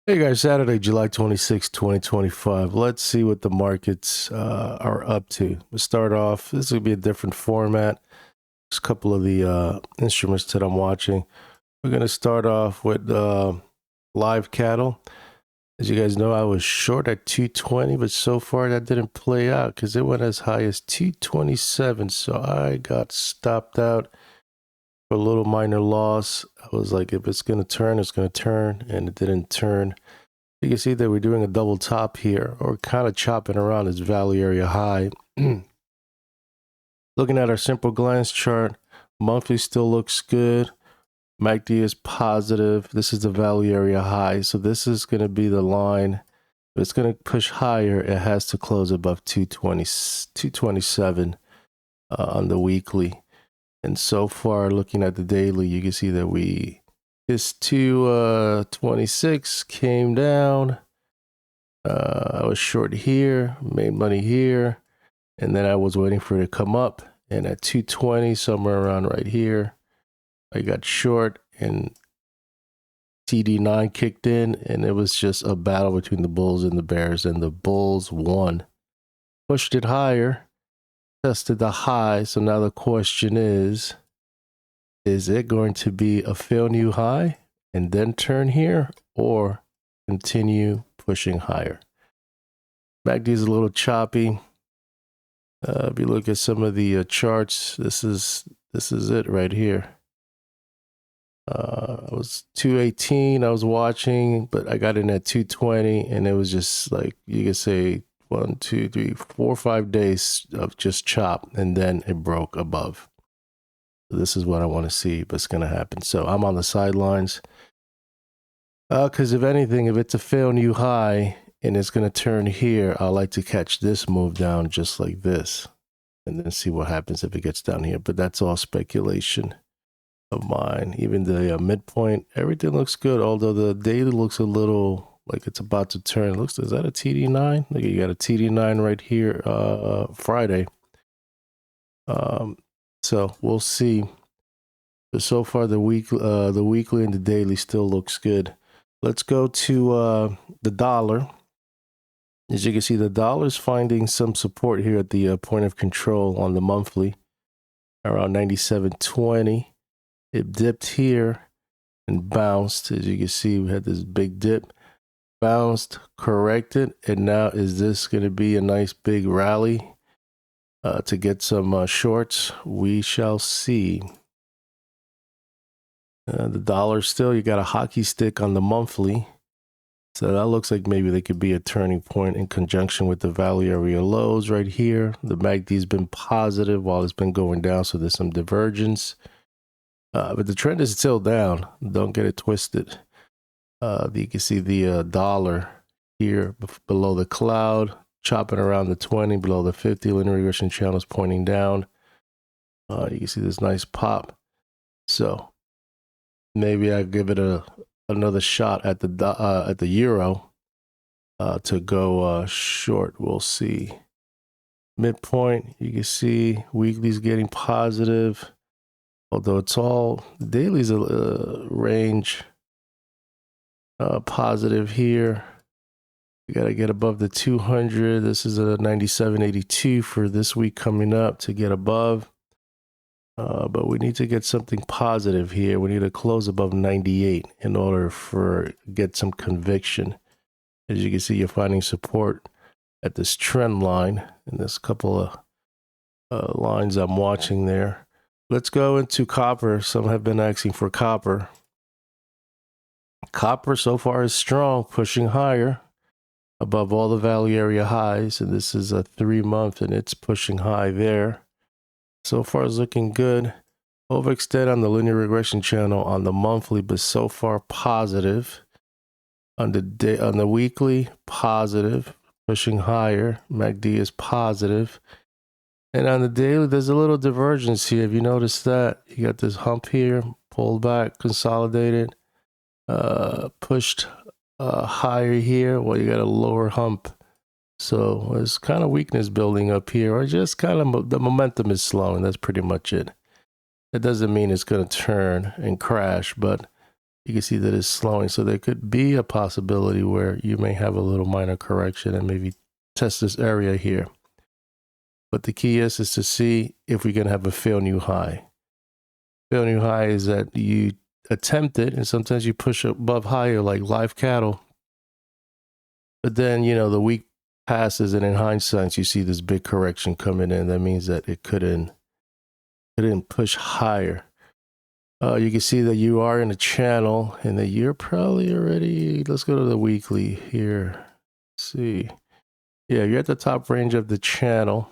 Hey guys, Saturday, July 26, 2025. Let's see what the markets are up to. We'll start off, this will be a different format. Just a couple of the instruments that I'm watching. We're going to start off with live cattle. As you guys know, I was short at 220, but so far that didn't play out because it went as high as 227. So I got stopped out for a little minor loss. I was like, if it's going to turn, it's going to turn, and it didn't turn. You can see that we're doing a double top here, or kind of chopping around this value area high. Looking at our simple glance chart, monthly still looks good. MACD is positive. This is the value area high. So this is going to be the line. If it's going to push higher, it has to close above 227 on the weekly. And so far, looking at the daily, you can see that this 226 came down. I was short here, made money here, and then I was waiting for it to come up. And at 220, somewhere around right here, I got short and TD9 kicked in, and it was just a battle between the bulls and the bears, and the bulls won. Pushed it higher, tested the high. So now the question is it going to be a fail new high and then turn here, or continue pushing higher? MACD is a little choppy. If you look at some of the charts, this is it right here. I was 218, I was watching, but I got in at 220, and it was just like, you could say 1, 2, 3, 4, 5 days of just chop, and then it broke above. So this is what I want to see, but it's going to happen. So I'm on the sidelines. Because if anything, if it's a fail new high and it's going to turn here, I like to catch this move down just like this, and then see what happens if it gets down here. But that's all speculation of mine. Even the midpoint, everything looks good, although the daily looks a little like it's about to turn. Is that a TD9? Look, you got a TD9 right here, Friday. So we'll see. But so far, the weekly and the daily still looks good. Let's go to the dollar. As you can see, the dollar is finding some support here at the point of control on the monthly, around 97.20. It dipped here and bounced. As you can see, we had this big dip, bounced, corrected, and now is this going to be a nice big rally to get some shorts? We shall see. The dollar still, you got a hockey stick on the monthly. So that looks like maybe there could be a turning point in conjunction with the value area lows right here. The MACD's been positive while it's been going down, so there's some divergence. But the trend is still down. Don't get it twisted. You can see the dollar here below the cloud, chopping around the 20, below the 50. Linear regression channel is pointing down. You can see this nice pop. So maybe I give it another shot at the euro to go short. We'll see. Midpoint, you can see weekly's getting positive, although it's all the daily's a range positive here. You got to get above the 200. This is a 97.82 for this week coming up to get above. But we need to get something positive here. We need to close above 98 in order for get some conviction. As you can see, you're finding support at this trend line, and there's a couple of lines I'm watching there. Let's go into copper. Some have been asking for copper. Copper so far is strong, pushing higher above all the value area highs, and this is a 3-month, and it's pushing high there. So far it's looking good. Overextend on the linear regression channel on the monthly, but so far positive. On the weekly, positive, pushing higher. MACD is positive. And on the daily, there's a little divergence here. Have you noticed that? You got this hump here, pulled back, consolidated, pushed higher here. Well, you got a lower hump. So there's kind of weakness building up here, or just kind of the momentum is slowing. That's pretty much it. It doesn't mean it's going to turn and crash, but you can see that it's slowing. So there could be a possibility where you may have a little minor correction and maybe test this area here. But the key is to see if we're going to have a fail new high. Fail new high is that you attempt it, and sometimes you push above higher like live cattle. But then, you know, the week passes, and in hindsight, you see this big correction coming in. That means that it couldn't push higher. You can see that you are in a channel, and that you're probably already. Let's go to the weekly here. Let's see, yeah, you're at the top range of the channel.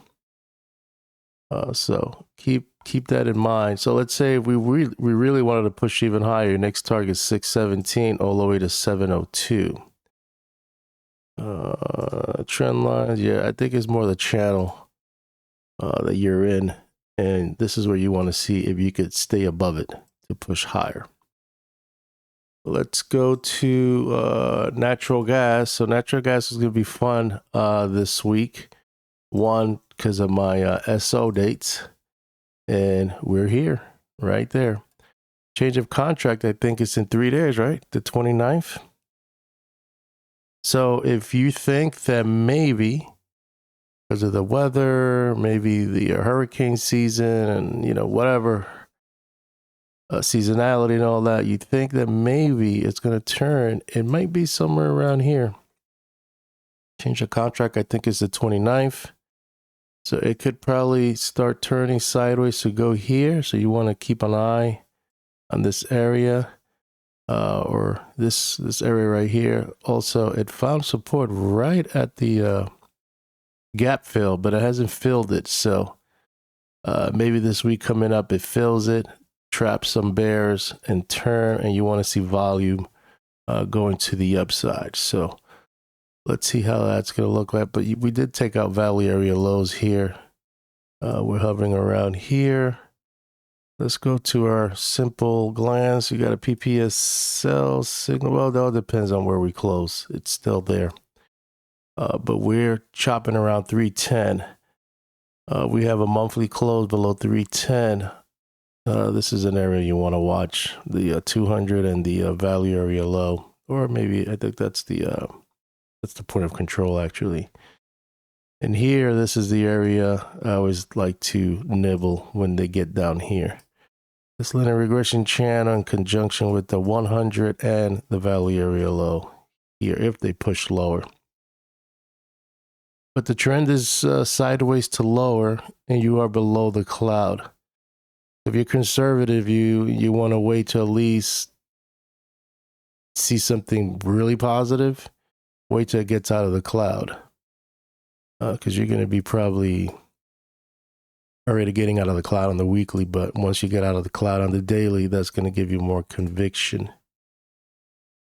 So keep that in mind. So let's say if we really wanted to push even higher, your next target is 617 all the way to 702. Trend lines, yeah, I think it's more the channel that you're in, and this is where you want to see if you could stay above it to push higher. Let's go to natural gas. So natural gas is going to be fun this week. One, because of my SO dates, and we're here, right there. Change of contract, I think it's in 3 days, right? The 29th. So if you think that maybe because of the weather, maybe the hurricane season, and, you know, whatever, seasonality and all that, you think that maybe it's going to turn, it might be somewhere around here. Change of contract, I think it's the 29th. So it could probably start turning sideways to go here. So you want to keep an eye on this area, or this area right here. Also, it found support right at the gap fill, but it hasn't filled it. So maybe this week coming up, it fills it, traps some bears, and turn. And you want to see volume going to the upside. So let's see how that's going to look like. But we did take out value area lows here. We're hovering around here. Let's go to our simple glance. You got a PPS sell signal. Well, that all depends on where we close. It's still there. But we're chopping around 310. We have a monthly close below 310. This is an area you want to watch. The 200 and the value area low. Or maybe, I think that's the point of control, actually. And here, this is the area I always like to nibble when they get down here. This linear regression channel in conjunction with the 100 and the value area low here, if they push lower. But the trend is sideways to lower, and you are below the cloud. If you're conservative, you want to wait to at least see something really positive. Wait till it gets out of the cloud. Because you're going to be probably already getting out of the cloud on the weekly, but once you get out of the cloud on the daily, that's going to give you more conviction.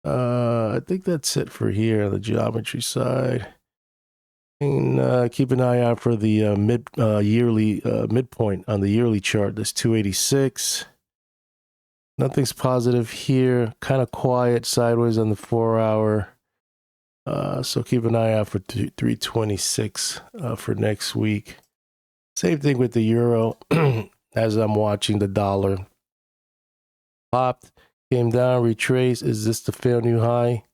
I think that's it for here on the geometry side. And keep an eye out for the yearly midpoint on the yearly chart. That's 286. Nothing's positive here. Kind of quiet sideways on the 4-hour. So keep an eye out for 326 for next week. Same thing with the euro. As I'm watching the dollar popped, came down, retraced. Is this the fair new high?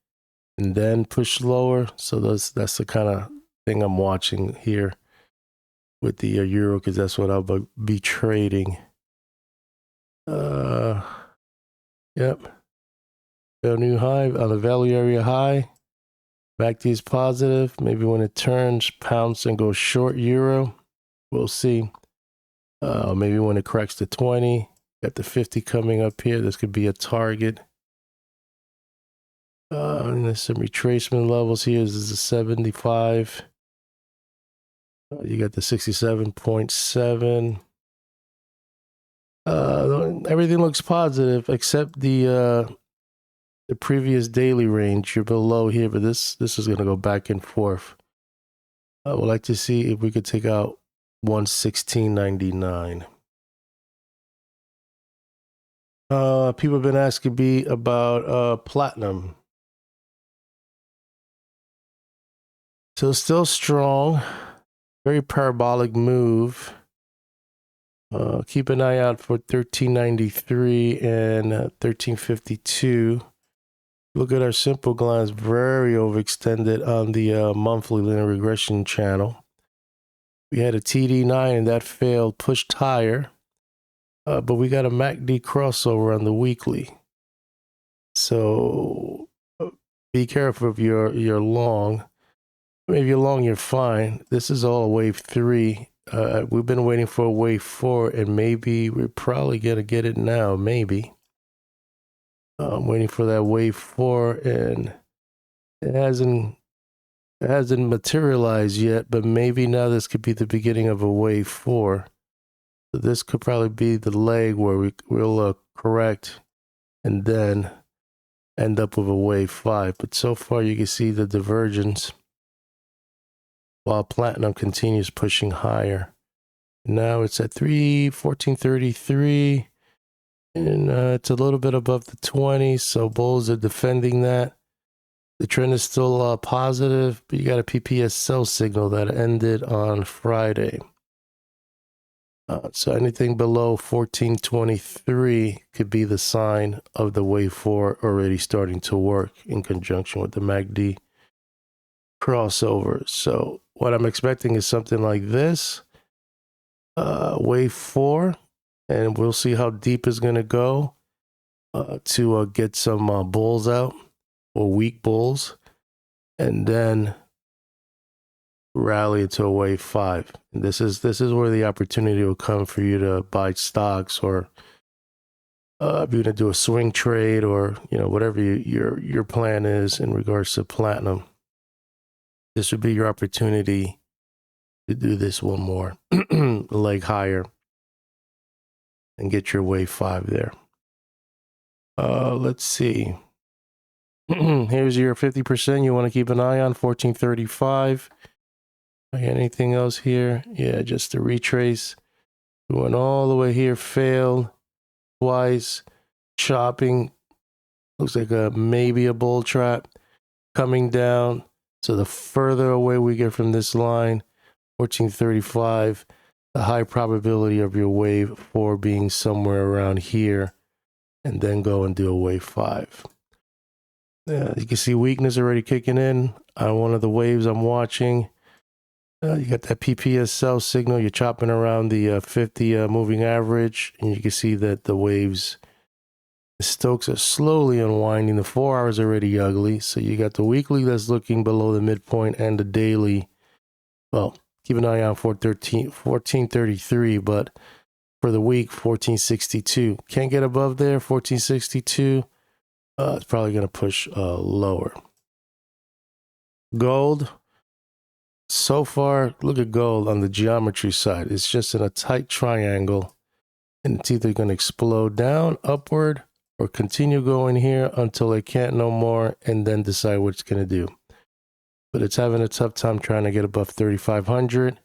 And then push lower. So that's the kind of thing I'm watching here with the euro, because that's what I'll be trading. Yep. Fair new high on the value area high. Back to is positive. Maybe when it turns, pounce and goes short euro. We'll see. Maybe when it cracks to 20, got the 50 coming up here. This could be a target. And there's some retracement levels here. This is a 75. You got the 67.7. Everything looks positive except the previous daily range. You're below here, but this is going to go back and forth. I would like to see if we could take out 116.99. People have been asking me about platinum. So still strong, very parabolic move. Keep an eye out for 1393 and 1352. Look at our simple glance, very overextended on the monthly linear regression channel. We had a TD9 and that failed, pushed higher, but we got a MACD crossover on the weekly. So be careful if you're long. If you're long, you're fine. This is all wave 3. We've been waiting for wave 4, and maybe we're probably gonna get it now. Maybe. I'm waiting for that wave 4, and it hasn't materialized yet. But maybe now this could be the beginning of a wave 4. So this could probably be the leg where we'll correct, and then end up with a wave 5. But so far, you can see the divergence, while platinum continues pushing higher. Now it's at 1433, and it's a little bit above the 20, so bulls are defending that. The trend is still positive, but you got a PPS sell signal that ended on Friday. So anything below 1423 could be the sign of the wave 4 already starting to work in conjunction with the MACD crossover. So what I'm expecting is something like this, wave 4, and we'll see how deep it's going to go to get some bulls out, or weak bulls, and then rally into a wave 5. And this is where the opportunity will come for you to buy stocks, or if you're going to do a swing trade, or whatever your plan is in regards to platinum. This would be your opportunity to do this one more leg higher and get your wave 5 there. Let's see. Here's your 50% you want to keep an eye on, 1435. Anything else here? Yeah, just a retrace. We went all the way here, failed twice. Chopping. Looks like maybe a bull trap coming down. So the further away we get from this line, 1435, the high probability of your wave 4 being somewhere around here, and then go and do a wave 5. You can see weakness already kicking in on one of the waves I'm watching. You got that PPS sell signal. You're chopping around the 50 moving average, and you can see that the waves, the Stokes are slowly unwinding. The 4 hours are already ugly. So you got the weekly that's looking below the midpoint, and the daily. Well, keep an eye on 1433, but for the week, 1462. Can't get above there, 1462. It's probably going to push lower. Gold. So far, look at gold on the geometry side. It's just in a tight triangle, and it's either going to explode down, upward, or continue going here until it can't no more, and then decide what it's going to do. But it's having a tough time trying to get above 3,500,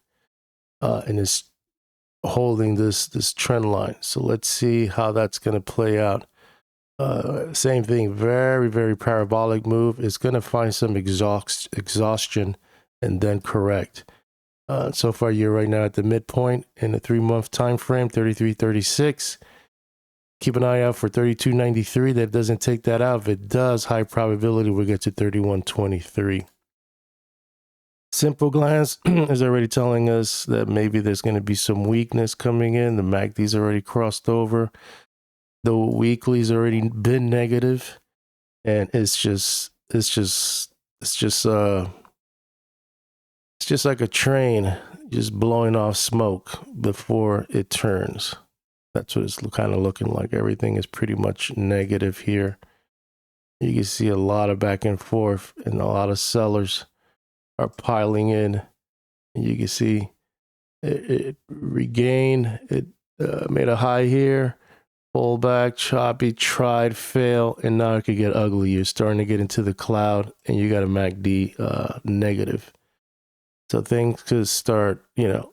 and it's holding this trend line. So let's see how that's going to play out. Same thing, very, very parabolic move. It's going to find some exhaustion and then correct. So far, you're right now at the midpoint in the 3-month time frame, 33.36. Keep an eye out for 32.93. That doesn't take that out. If it does, high probability we'll get to 31.23. Simple glance is already telling us that maybe there's going to be some weakness coming in. The MACD's already crossed over. The weekly's already been negative, and it's just like a train just blowing off smoke before it turns. That's what it's kind of looking like. Everything is pretty much negative here. You can see a lot of back and forth, and a lot of sellers are piling in. And you can see it regained. It made a high here. Pull back, choppy, tried, fail, and now it could get ugly. You're starting to get into the cloud, and you got a MACD negative. So things could start, it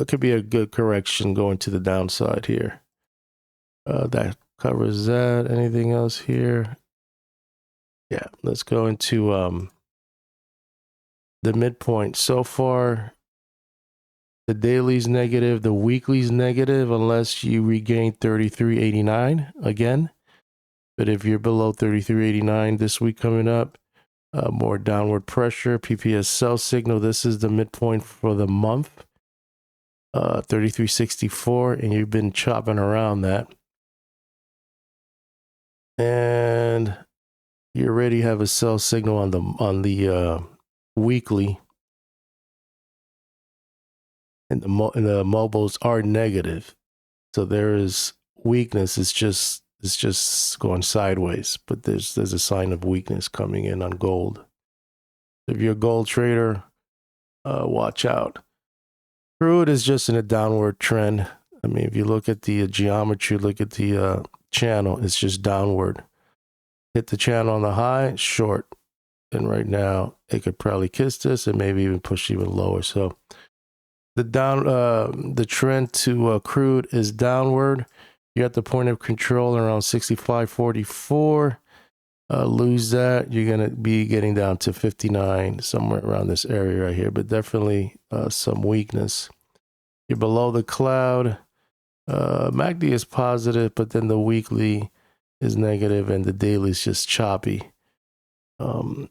could be a good correction going to the downside here. That covers that. Anything else here? Yeah, let's go into the midpoint. So far, The daily's negative, the weekly's negative, unless you regain 33.89 again. But if you're below 33.89 this week coming up, more downward pressure. PPS sell signal. This is the midpoint for the month, 33.64, and you've been chopping around that. And you already have a sell signal on the weekly, and the mobiles are negative, so there is weakness. It's just going sideways, but there's a sign of weakness coming in on gold. If you're a gold trader, watch out. Crude is just in a downward trend. I mean, if you look at the geometry, look at the channel, it's just downward. Hit the channel on the high, short, and right now it could probably kiss this and maybe even push even lower. So the trend to crude is downward. You're at the point of control around 65.44. Lose that, you're going to be getting down to 59, somewhere around this area right here, but definitely some weakness. You're below the cloud. MACD is positive, but then the weekly is negative and the daily is just choppy. And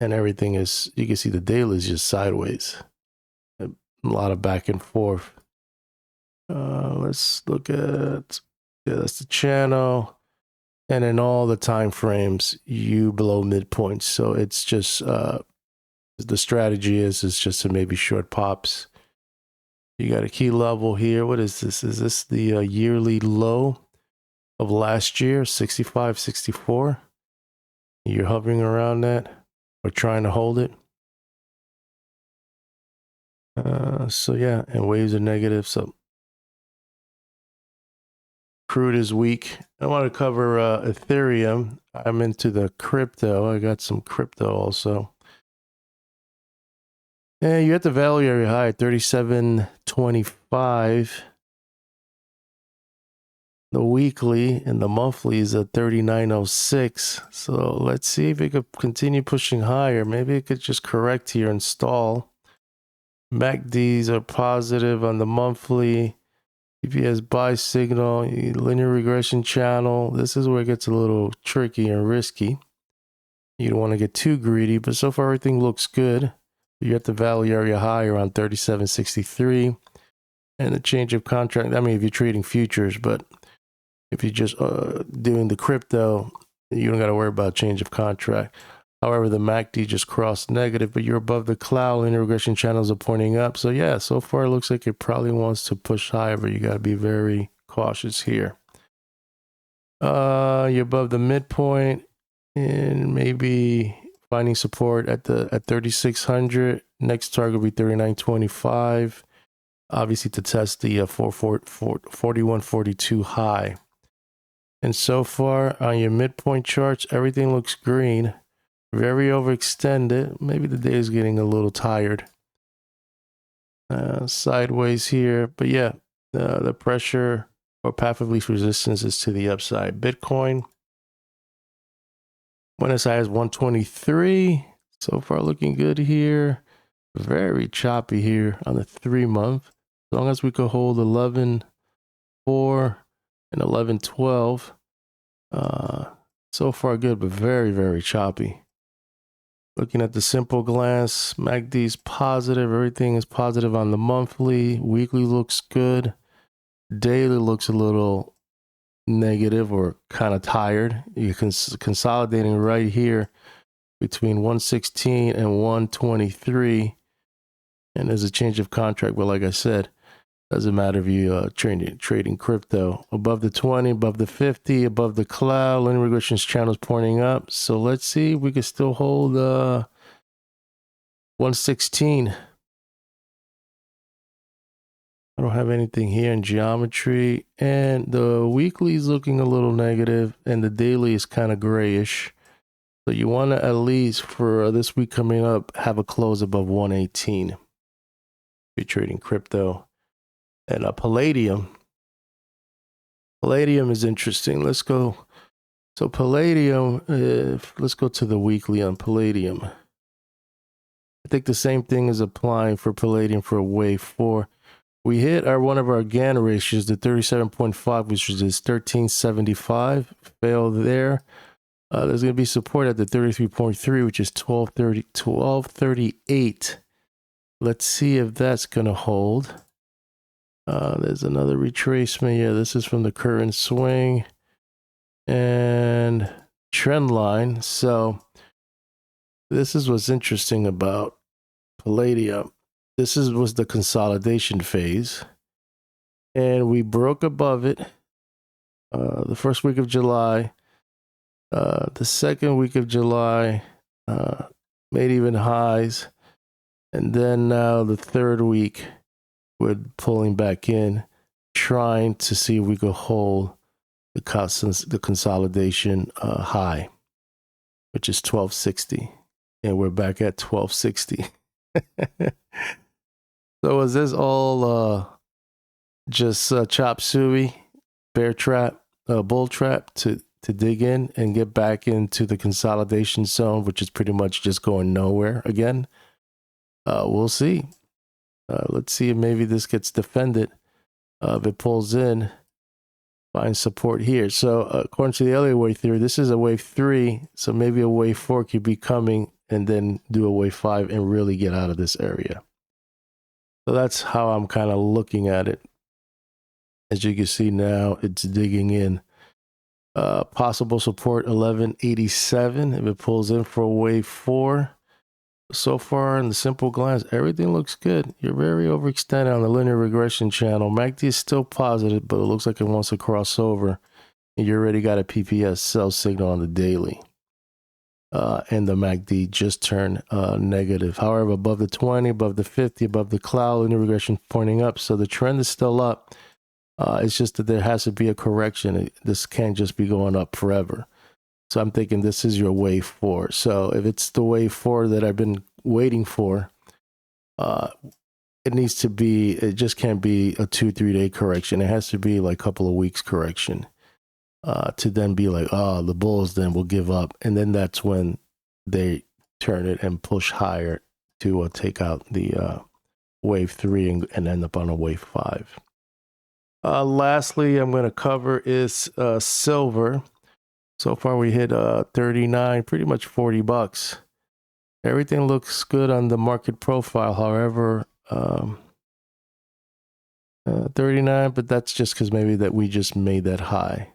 everything is, you can see the daily is just sideways. A lot of back and forth. Let's look at, yeah, that's the channel. And in all the time frames, you below midpoint. So it's just, the strategy is just to maybe short pops. You got a key level here. What is this? Is this the yearly low of last year, 65, 64? You're hovering around that or trying to hold it. So yeah, and waves are negative. So crude is weak. I want to cover Ethereum. I'm into the crypto. I got some crypto also. And you're at the value area high, 37.25. The weekly and the monthly is at 39.06. So let's see if it could continue pushing higher. Maybe it could just correct here and stall. MACDs are positive on the monthly. PPS buy signal, linear regression channel. This is where it gets a little tricky and risky. You don't want to get too greedy, but so far everything looks good. You're at the value area high around 37.63. And the change of contract, I mean, if you're trading futures, but if you're just doing the crypto, you don't got to worry about change of contract. However, the MACD just crossed negative, but you're above the cloud. Linear regression channels are pointing up. So yeah, so far it looks like it probably wants to push higher, but you got to be very cautious here. You're above the midpoint and maybe finding support at 3,600. Next target will be 39.25. Obviously to test the 41.42 high. And so far on your midpoint charts, everything looks green. Very overextended. Maybe the day is getting a little tired. Sideways here. But yeah, the pressure or path of least resistance is to the upside. Bitcoin went as high as 123. So far looking good here. Very choppy here on the 3-month. As long as we could hold 11.4 and 11.12. So far good, but very, very choppy. Looking at the simple glance, MACD is positive. Everything is positive on the monthly. Weekly looks good. Daily looks a little negative or kind of tired. You're consolidating right here between 116 and 123. And there's a change of contract. But like I said, doesn't matter if you trading crypto. Above the 20, above the 50, above the cloud, linear regression channels pointing up. So let's see if we can still hold 116. I don't have anything here in geometry. And the weekly is looking a little negative, and the daily is kind of grayish. So you want to at least for this week coming up have a close above 118. If you're trading crypto. And Palladium. Palladium is interesting. Let's go. So Palladium, let's go to the weekly on Palladium. I think the same thing is applying for Palladium for wave 4. We hit one of our Gann ratios, the 37.5, which is 1375. Failed there. There's going to be support at the 33.3, which is 1238. Let's see if that's going to hold. There's another retracement. Yeah, this is from the current swing and trend line. So this is what's interesting about Palladium. This was the consolidation phase, and we broke above it the first week of July. The second week of July made even highs, and then now the third week we're pulling back in, trying to see if we could hold the consolidation high, which is 1260, and we're back at 1260. So is this all just chop suey, bear trap, bull trap to dig in and get back into the consolidation zone, which is pretty much just going nowhere again? We'll see. Let's see if maybe this gets defended. If it pulls in, find support here. So according to the Elliott wave theory, this is a wave 3. So maybe a wave 4 could be coming, and then do a wave 5 and really get out of this area. So that's how I'm kind of looking at it. As you can see now, it's digging in. Possible support 1187 if it pulls in for a wave 4. So far in the simple glance, everything looks good. You're very overextended on the linear regression channel. MACD is still positive, but it looks like it wants to cross over. And you already got a PPS sell signal on the daily. And the MACD just turned negative. However, above the 20, above the 50, above the cloud, linear regression pointing up. So the trend is still up. It's just that there has to be a correction. This can't just be going up forever. So I'm thinking this is your wave 4. So if it's the wave 4 that I've been waiting for, it needs to be, it just can't be a 2-3 day correction. It has to be like a couple of weeks correction. To then be like, oh, the bulls then will give up. And then that's when they turn it and push higher to take out the wave 3 and end up on a wave 5. Lastly, I'm going to cover is silver. So far we hit 39, pretty much $40. Everything looks good on the market profile. However, 39, but that's just because maybe that we just made that high.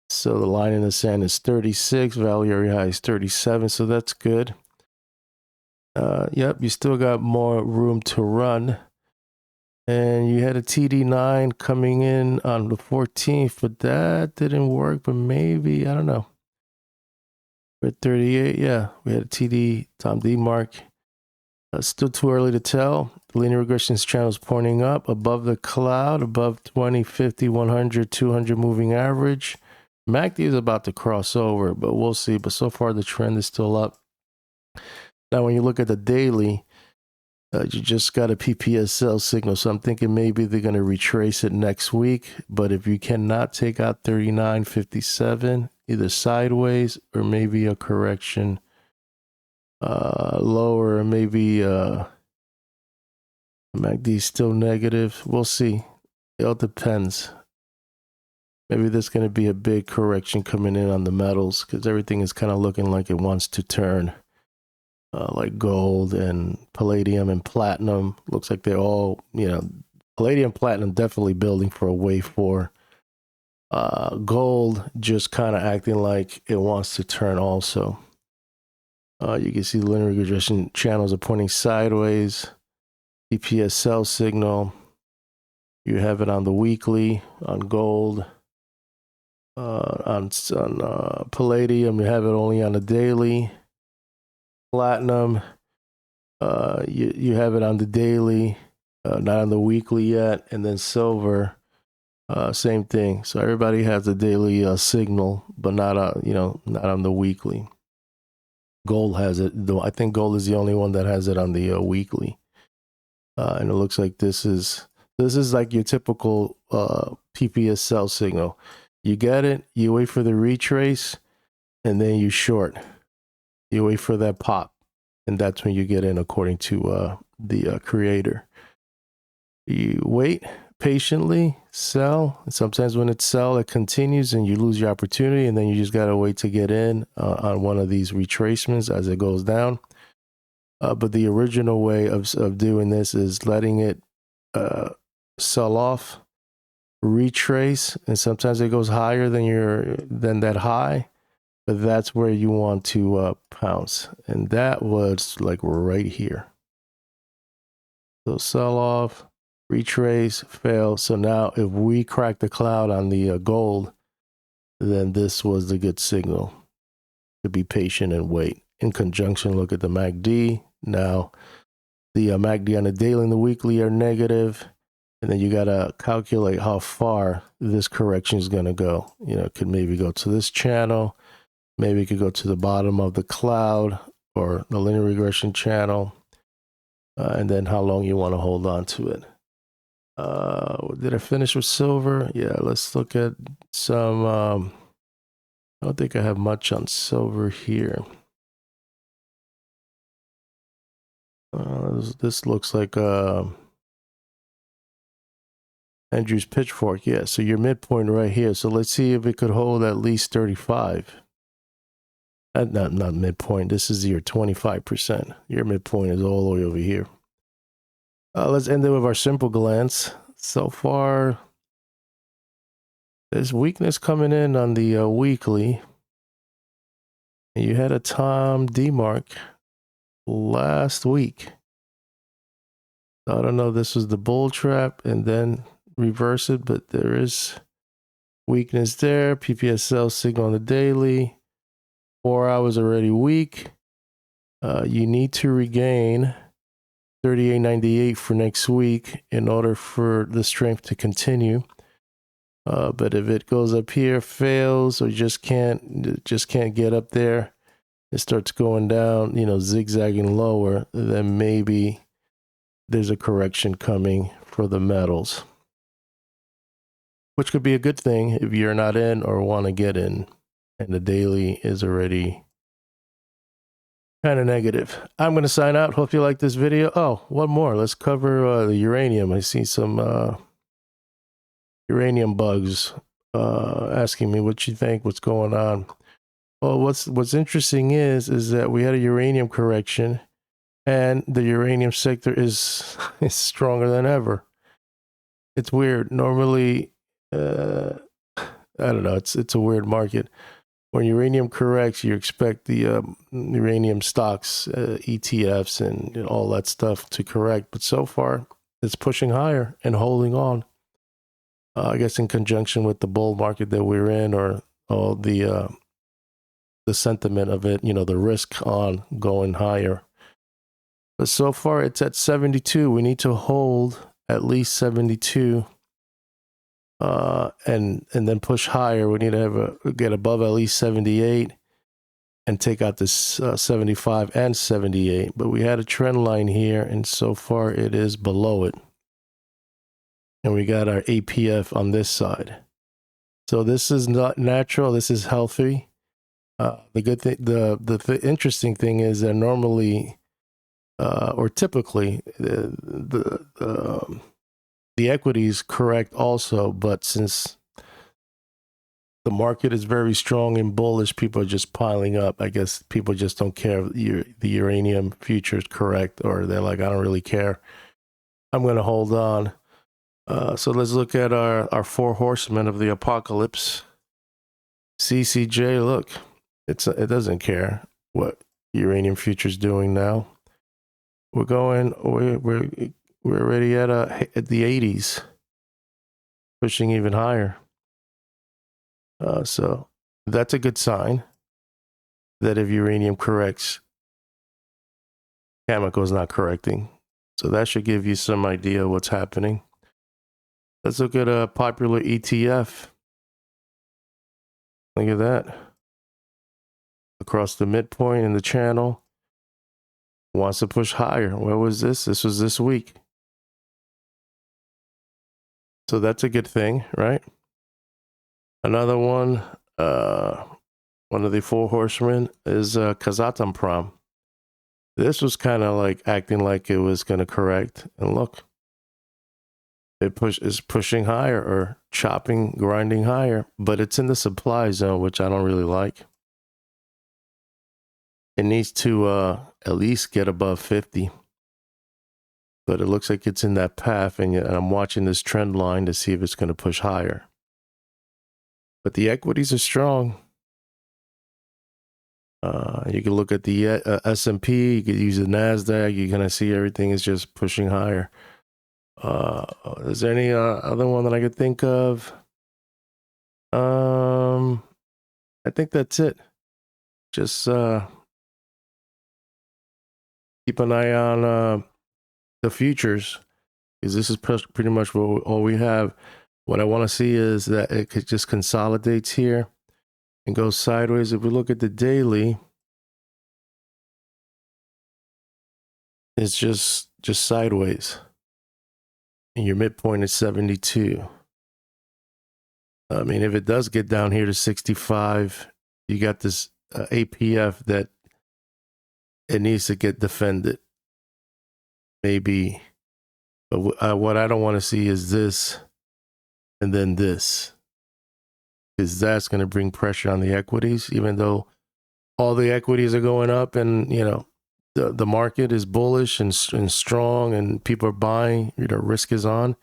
So the line in the sand is 36, value area high is 37, so that's good. Yep, you still got more room to run. And you had a TD9 coming in on the 14th, but that didn't work, but maybe, I don't know. We're at 38, yeah, we had a TD, Tom D mark. Still too early to tell. The linear regression channel is pointing up above the cloud, above 20, 50, 100, 200 moving average. MACD is about to cross over, but we'll see. But so far, the trend is still up. Now, when you look at the daily, you just got a PPS sell signal. So I'm thinking maybe they're going to retrace it next week. But if you cannot take out 39.57, either sideways or maybe a correction lower, maybe MACD is still negative. We'll see. It all depends. Maybe there's going to be a big correction coming in on the metals because everything is kind of looking like it wants to turn. Like gold and palladium and platinum. Looks like they're all, palladium, platinum definitely building for a wave 4. Gold just kind of acting like it wants to turn also. You can see the linear regression channels are pointing sideways. DPS sell signal. You have it on the weekly, on gold. On palladium, you have it only on the daily. Platinum, you have it on the daily, not on the weekly yet. And then silver, same thing. So everybody has the daily signal, but not not on the weekly. Gold has it, though. I think gold is the only one that has it on the weekly. And it looks like this is like your typical PPS sell signal. You get it, you wait for the retrace, and then you short. You wait for that pop. and that's when you get in according to the creator. You wait patiently, sell. Sometimes when it's sell, it continues and you lose your opportunity, and then you just got to wait to get in on one of these retracements as it goes down. But the original way of doing this is letting it sell off, retrace, and sometimes it goes higher than that high, but that's where you want to pounce, and that was like right here. So sell off, retrace, fail. So now if we crack the cloud on the gold, then this was the good signal to be patient and wait. In conjunction, look at the MACD. Now the MACD on the daily and the weekly are negative, and then you got to calculate how far this correction is going to go. You know, it could maybe go to this channel, maybe it could go to the bottom of the cloud or the linear regression channel, and then how long you want to hold on to it. Did I finish with silver? Yeah, let's look at some. I don't think I have much on silver here. This looks like Andrew's pitchfork. Yeah, so your midpoint right here. So let's see if it could hold at least 35. Not midpoint. This is your 25%. Your midpoint is all the way over here. Let's end it with our simple glance. So far, there's weakness coming in on the weekly. You had a Tom D mark last week. I don't know, this was the bull trap and then reverse it, but there is weakness there. PPSL signal on the daily. 4 hours already weak. You need to regain 38.98 for next week in order for the strength to continue. But if it goes up here, fails, or just can't get up there, it starts going down, you know, zigzagging lower, then maybe there's a correction coming for the metals, which could be a good thing if you're not in or want to get in, and the daily is already kind of negative. I'm going to sign out. Hope you like this video. Oh, one more. Let's cover the uranium. I see some uranium bugs asking me what you think, what's going on. Well, what's interesting is that we had a uranium correction, and the uranium sector is stronger than ever. It's weird. Normally, I don't know. It's a weird market. When uranium corrects, you expect the uranium stocks, ETFs, and all that stuff to correct. But so far, it's pushing higher and holding on. I guess in conjunction with the bull market that we're in, or all the sentiment of it, you know, the risk on going higher. But so far, it's at 72. We need to hold at least 72. And then push higher. We need to get above at least 78 and take out this 75 and 78. But we had a trend line here, and so far it is below it. And we got our APF on this side. So this is not natural. This is healthy. The good thing, the interesting thing is that normally, or typically, the equities correct also, but since the market is very strong and bullish, people are just piling up. I guess people just don't care if the uranium futures correct, or they're like, I don't really care. I'm going to hold on. So let's look at our four horsemen of the apocalypse. CCJ, look, it doesn't care what uranium futures doing now. We're already at the 80s, pushing even higher. So that's a good sign that if uranium corrects, Cameco is not correcting. So that should give you some idea of what's happening. Let's look at a popular ETF. Look at that. Across the midpoint in the channel. Wants to push higher. Where was this? This was this week. So that's a good thing, right? Another one of the four horsemen is Kazatomprom. This was kind of like acting like it was going to correct. And look, is pushing higher or chopping, grinding higher, but it's in the supply zone, which I don't really like. It needs to at least get above 50. But it looks like it's in that path, and I'm watching this trend line to see if it's going to push higher. But the equities are strong. You can look at the S&P, you could use the Nasdaq, you're going to see everything is just pushing higher. Is there any other one that I could think of? I think that's it. Just keep an eye on the futures, because this is pretty much all we have. What I want to see is that it could just consolidates here and goes sideways. If we look at the daily, it's just sideways. And your midpoint is 72. I mean, if it does get down here to 65, you got this APF that it needs to get defended. Maybe. But what I don't want to see is this and then this. Because that's going to bring pressure on the equities, even though all the equities are going up and, you know, the market is bullish and strong and people are buying, you know, risk is on.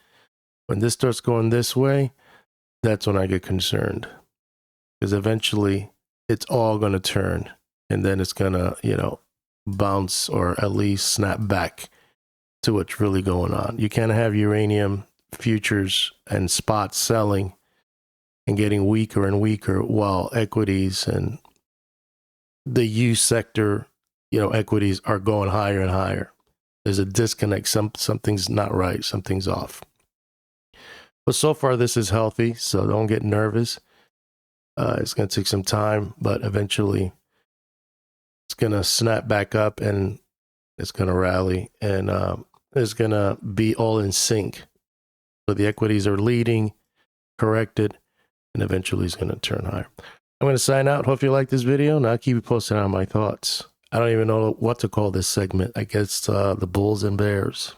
When this starts going this way, that's when I get concerned. Because eventually it's all going to turn and then it's going to, you know, bounce or at least snap back to what's really going on. You can't have uranium futures and spots selling and getting weaker and weaker while equities and the U sector, you know, equities are going higher and higher. There's a disconnect. Something's not right. Something's off. But so far, this is healthy, so don't get nervous. It's going to take some time, but eventually it's going to snap back up and it's going to rally, and it's going to be all in sync. So the equities are leading, corrected, and eventually it's going to turn higher. I'm going to sign out. Hope you like this video, and I'll keep you posted on my thoughts. I don't even know what to call this segment. I guess the bulls and bears.